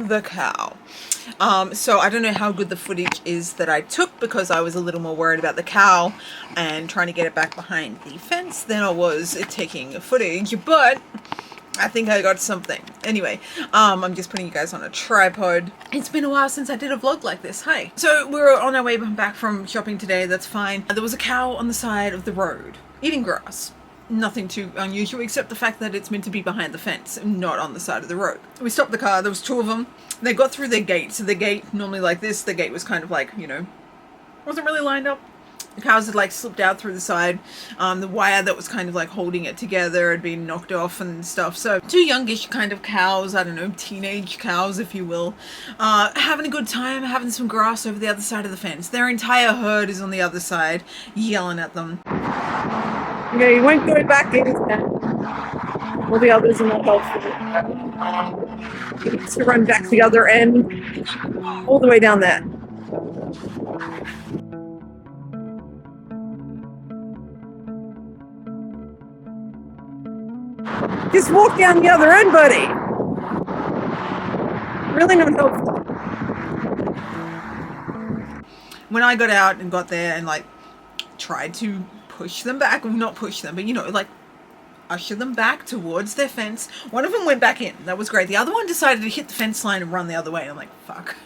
the cow. So I don't know how good the footage is that I took, because I was a little more worried about the cow and trying to get it back behind the fence than I was taking footage, but I think I got something. Anyway, I'm just putting you guys on a tripod. It's been a while since I did a vlog like this. Hi. So we were on our way back from shopping today. That's fine. There was a cow on the side of the road eating grass. Nothing too unusual, except the fact that it's meant to be behind the fence and not on the side of the road. We stopped the car. There was two of them. They got through their gate. So the gate, normally like this, the gate was kind of like, you know, wasn't really lined up. The cows had like slipped out through the side. The wire that was kind of like holding it together had been knocked off and stuff. So two youngish kind of cows, I don't know, teenage cows if you will, having a good time, having some grass over the other side of the fence. Their entire herd is on the other side, yelling at them. Okay, you won't go back in. All the others are not helpful. You need to run back the other end, all the way down there. Just walk down the other end, buddy. Really not helpful. When I got out and got there and like tried to push them back, well, not push them, but you know, like usher them back towards their fence. One of them went back in. That was great. The other one decided to hit the fence line and run the other way. And I'm like, fuck.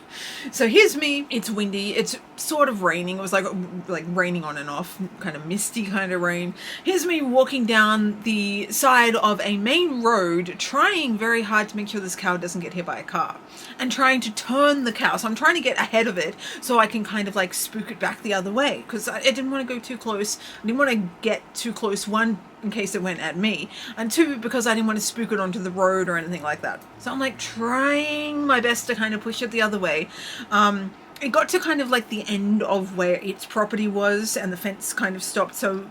So here's me. It's windy. It's sort of raining. It was like raining on and off, kind of misty kind of rain. Here's me walking down the side of a main road, trying very hard to make sure this cow doesn't get hit by a car, and trying to turn the cow. So I'm trying to get ahead of it so I can kind of like spook it back the other way, because I didn't want to go too close. I didn't want to get too close, one, in case it went at me, and two, because I didn't want to spook it onto the road or anything like that. So I'm like trying my best to kind of push it the other way. It got to kind of like the end of where its property was, and the fence kind of stopped, so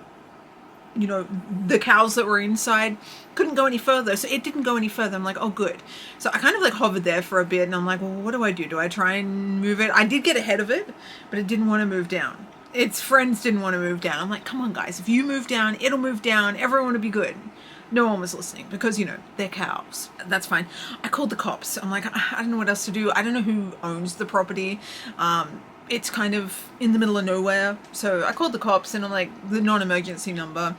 you know, the cows that were inside couldn't go any further, so it didn't go any further. I'm like, oh good. So I kind of like hovered there for a bit, and I'm like, well, what do I do? Do I try and move it? I did get ahead of it, but it didn't want to move down. Its friends didn't want to move down. I'm like, come on guys, if you move down, it'll move down, everyone will be good. No one was listening, because, you know, they're cows. That's fine. I called the cops. I'm like, I don't know what else to do. I don't know who owns the property. It's kind of in the middle of nowhere. So I called the cops, and I'm like, the non-emergency number.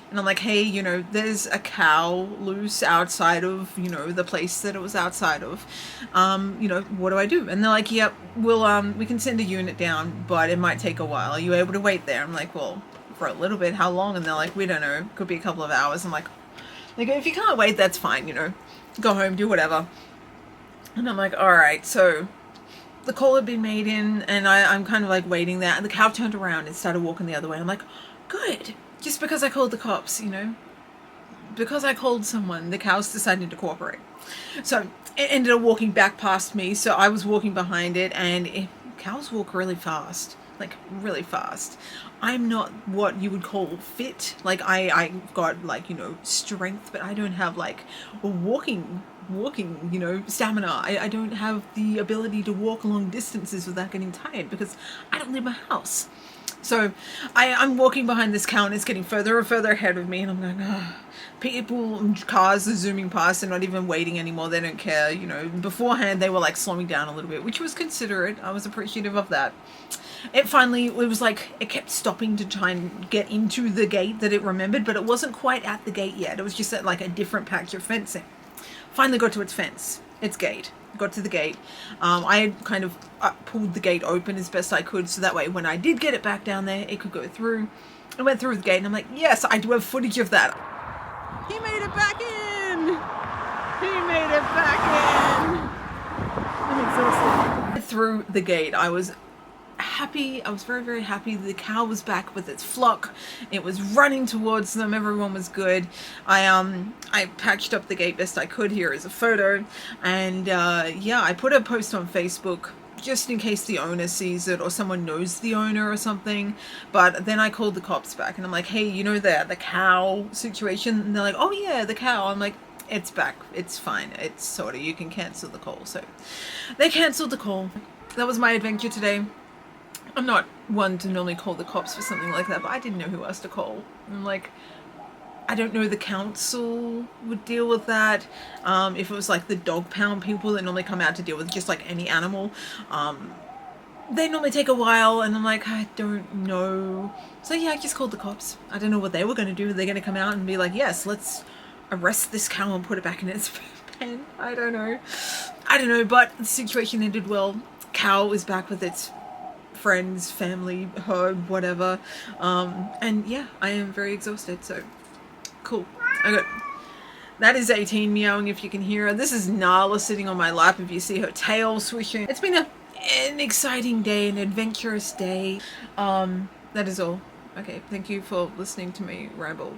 And I'm like, hey, you know, there's a cow loose outside of, you know, the place that it was outside of. You know, what do I do? And they're like, yep, we can send a unit down, but it might take a while. Are you able to wait there? I'm like, well, for a little bit. How long? And they're like, we don't know. Could be a couple of hours. I'm like, if you can't wait, that's fine, you know. Go home, do whatever. And I'm like, all right. So the call had been made in, and I'm kind of like waiting there. And the cow turned around and started walking the other way. I'm like, good. Just because I called the cops, you know, because I called someone, the cows decided to cooperate. So it ended up walking back past me. So I was walking behind it, and cows walk really fast, like really fast. I'm not what you would call fit. Like I've got like, you know, strength, but I don't have like a walking, you know, stamina. I don't have the ability to walk long distances without getting tired, because I don't leave my house. So I'm walking behind this cow, and it's getting further and further ahead of me, and I'm going, oh. People and cars are zooming past. They're not even waiting anymore. They don't care. You know, beforehand they were like slowing down a little bit, which was considerate. I was appreciative of that. It was like it kept stopping to try and get into the gate that it remembered, but it wasn't quite at the gate yet. It was just at like a different patch of fencing. Finally got to its fence, its gate. Got to the gate. I had kind of pulled the gate open as best I could, so that way when I did get it back down there, it could go through. I went through the gate, and I'm like, yes, I do have footage of that. He made it back in! He made it back in! I'm exhausted. Through the gate, I was happy. I was very, very happy. The cow was back with its flock. It was running towards them. Everyone was good. I patched up the gate best I could. Here is a photo. And yeah, I put a post on Facebook just in case the owner sees it or someone knows the owner or something. But then I called the cops back, and I'm like, hey, you know the cow situation? And they're like, oh yeah, the cow. I'm like, it's back. It's fine. It's sort of, you can cancel the call. So they canceled the call. That was my adventure today. I'm not one to normally call the cops for something like that, but I didn't know who else to call. I'm like, I don't know, the council would deal with that. If it was like the dog pound people that normally come out to deal with just like any animal, they normally take a while, and I'm like, I don't know. So yeah, I just called the cops. I don't know what they were going to do. They're going to come out and be like, yes, let's arrest this cow and put it back in its pen. I don't know, but the situation ended well. Cow is back with its friends, family, herd, whatever. And yeah, I am very exhausted, so cool. Okay. That is 18 meowing if you can hear her. This is Nala sitting on my lap if you see her tail swishing. It's been an exciting day, an adventurous day. That is all. Okay, thank you for listening to me ramble.